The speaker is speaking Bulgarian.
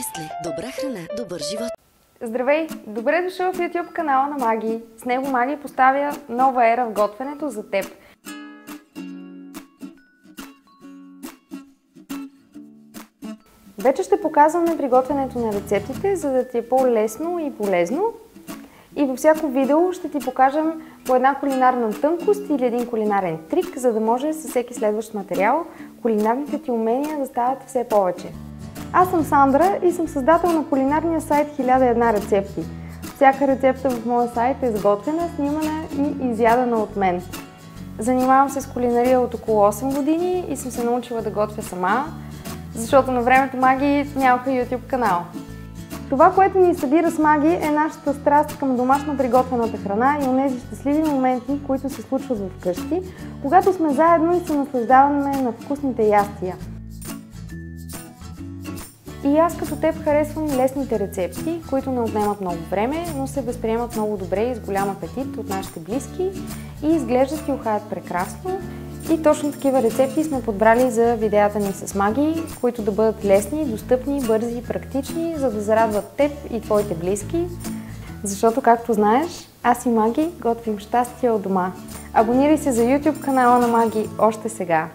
Нестле. Добра храна, добър живот. Здравей! Добре дошъл в YouTube канала на Маги. С него Маги поставя нова ера в готвенето за теб. Вече ще показваме приготвянето на рецептите, за да ти е по-лесно и полезно. И във всяко видео ще ти покажем по една кулинарна тънкост или един кулинарен трик, за да може със всеки следващ материал кулинарните ти умения да стават все повече. Аз съм Сандра и съм създател на кулинарния сайт 1001 рецепти. Всяка рецепта в моя сайт е сготвена, снимана и изядена от мен. Занимавам се с кулинария от около 8 години и съм се научила да готвя сама, защото на времето Маги нямаха YouTube канал. Това, което ни събира с Маги, е нашата страст към домашно приготвената храна и онези щастливи моменти, които се случват вкъщи, когато сме заедно и се наслаждаваме на вкусните ястия. И аз като теб харесвам лесните рецепти, които не отнемат много време, но се възприемат много добре и с голям апетит от нашите близки и изглеждат и ухаят прекрасно. И точно такива рецепти сме подбрали за видеята ни с Маги, които да бъдат лесни, достъпни, бързи и практични, за да зарадват теб и твоите близки. Защото, както знаеш, аз и Маги готвим щастие от дома. Абонирай се за YouTube канала на Маги още сега!